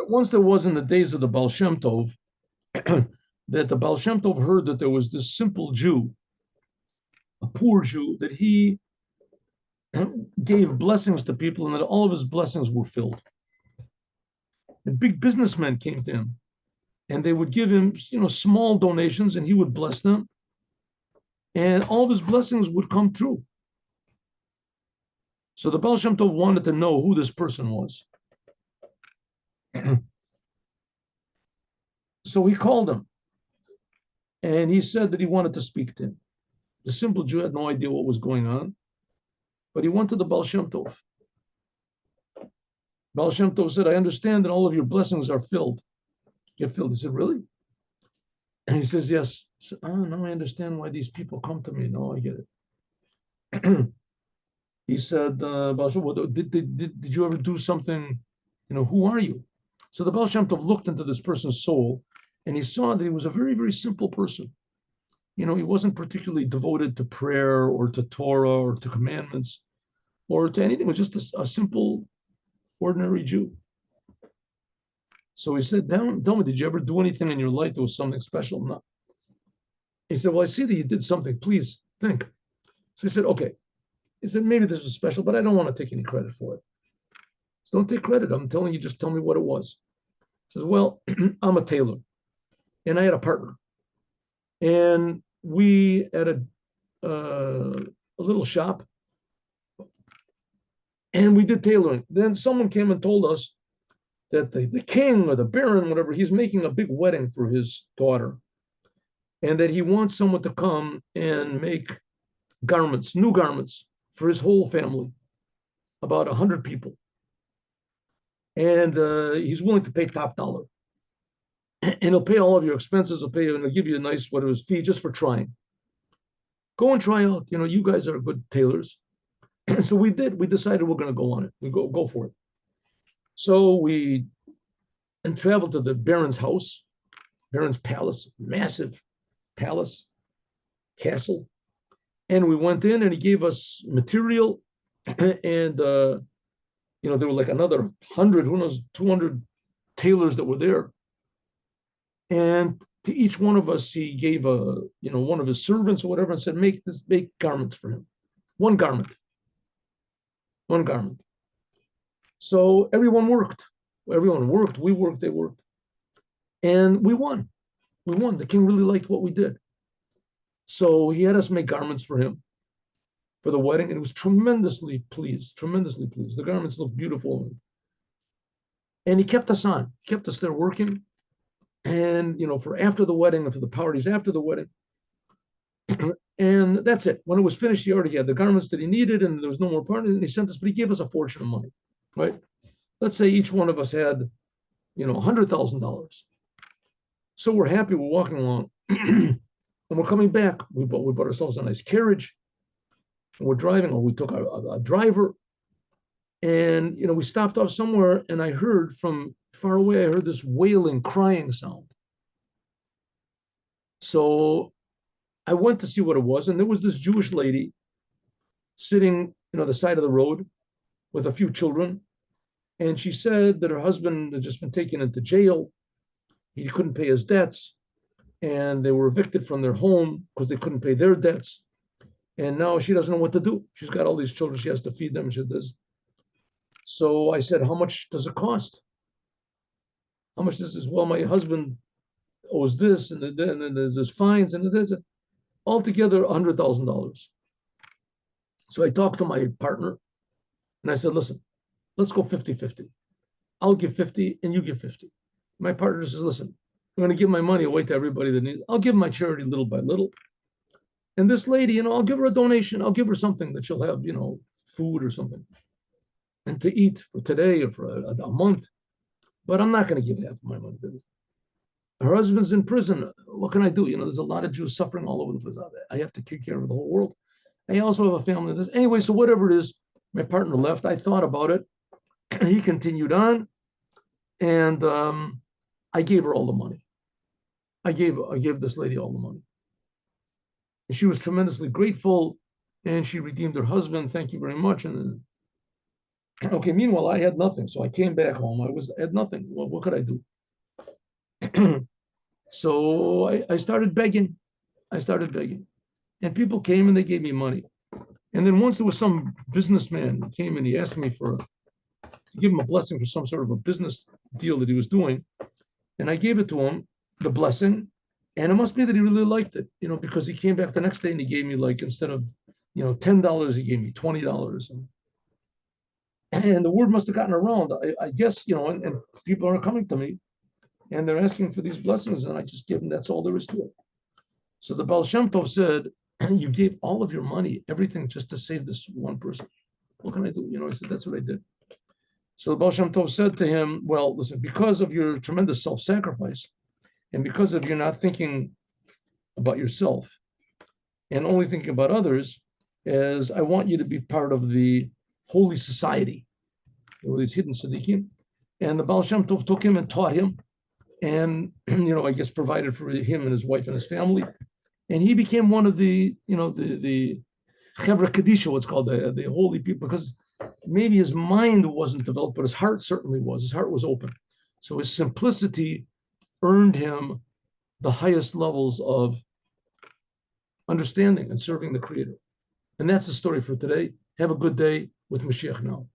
once there was in the days of the Baal Shem Tov, that the Baal Shem Tov heard that there was this simple Jew, a poor Jew, that he gave blessings to people and that all of his blessings were filled. And big businessmen came to him and they would give him, small donations and he would bless them. And all of his blessings would come true. So the Baal Shem Tov wanted to know who this person was. So he called him and he said that he wanted to speak to him. The simple Jew had no idea what was going on, but he went to the Baal Shem Tov. Baal Shem Tov said, I understand that all of your blessings are filled. Get filled. He said, really? And he says, yes. He said, oh, now I understand why these people come to me. No, I get it. He said, Baal Shem, did you ever do something, who are you? So the Baal Shem Tov looked into this person's soul and he saw that he was a very, very simple person. He wasn't particularly devoted to prayer or to Torah or to commandments or to anything. It was just a simple, ordinary Jew. So he said, tell me, did you ever do anything in your life that was something special? No. He said, well, I see that you did something. Please think. So he said, okay. He said, maybe this was special, but I don't want to take any credit for it. So don't take credit. I'm telling you, just tell me what it was. He says, well, I'm a tailor and I had a partner. And we had a little shop and we did tailoring. Then someone came and told us that the king or the baron, whatever, he's making a big wedding for his daughter and that he wants someone to come and make garments, new garments for his whole family, about 100 people. And he's willing to pay top dollar. And he'll pay all of your expenses, he'll pay you, and he'll give you a nice, whatever his fee, just for trying. Go and try out. You guys are good tailors. So we did. We decided we're going to go on it. We go for it. So we traveled to the Baron's house, Baron's palace, massive palace, castle. And we went in and he gave us material. And, there were like another 100, who knows, 200 tailors that were there. And to each one of us, he gave one of his servants or whatever and said, make garments for him. One garment. So everyone worked. We worked, they worked. And we won. The king really liked what we did. So he had us make garments for him for the wedding, and he was tremendously pleased. The garments looked beautiful. And he kept us on, kept us there working. And, for after the wedding and for the parties after the wedding. And that's it. When it was finished, he already had the garments that he needed and there was no more parties, and he sent us, but he gave us a fortune of money, right? Let's say each one of us had, $100,000. So we're happy, we're walking along and we're coming back. We bought ourselves a nice carriage and we're driving, or we took a driver and, we stopped off somewhere and I heard from far away, I heard this wailing, crying sound. So I went to see what it was, and there was this Jewish lady sitting, the side of the road with a few children. And she said that her husband had just been taken into jail. He couldn't pay his debts, and they were evicted from their home because they couldn't pay their debts. And now she doesn't know what to do. She's got all these children. She has to feed them. She does. So I said, how much does it cost? How much is this? Well, my husband owes this, and then there's this fines, and there's altogether $100,000. So I talked to my partner, and I said, listen, let's go 50-50. I'll give 50, and you give 50. My partner says, listen, I'm going to give my money away to everybody that needs it. I'll give my charity little by little. And this lady, I'll give her a donation. I'll give her something that she'll have, food or something, and to eat for today or for a month. But I'm not going to give half of my money to this. Her husband's in prison. What can I do? There's a lot of Jews suffering all over the place. I have to take care of the whole world. I also have a family. This anyway. So whatever it is, my partner left. I thought about it. He continued on, and I gave her all the money. I gave this lady all the money. And she was tremendously grateful, and she redeemed her husband. Thank you very much. And Okay, meanwhile, I had nothing. So I came back home. I had nothing. Well, what could I do? So I started begging. I started begging. And people came and they gave me money. And then once there was some businessman who came and he asked me to give him a blessing for some sort of a business deal that he was doing. And I gave it to him, the blessing. And it must be that he really liked it, because he came back the next day and he gave me, like, instead of, $10, he gave me $20. And the word must have gotten around. I guess, and people are coming to me and they're asking for these blessings. And I just give them, that's all there is to it. So the Baal Shem Tov said, you gave all of your money, everything, just to save this one person. What can I do? I said, that's what I did. So the Baal Shem Tov said to him, well, listen, because of your tremendous self-sacrifice and because of you not thinking about yourself and only thinking about others, as I want you to be part of the holy society. There were these hidden tzaddikim. And the Baal Shem Tov took him and taught him and, I guess provided for him and his wife and his family. And he became one of the Chevra Kadisha, what's called the holy people, because maybe his mind wasn't developed, but his heart certainly was. His heart was open. So his simplicity earned him the highest levels of understanding and serving the Creator. And that's the story for today. Have a good day with Mashiach now.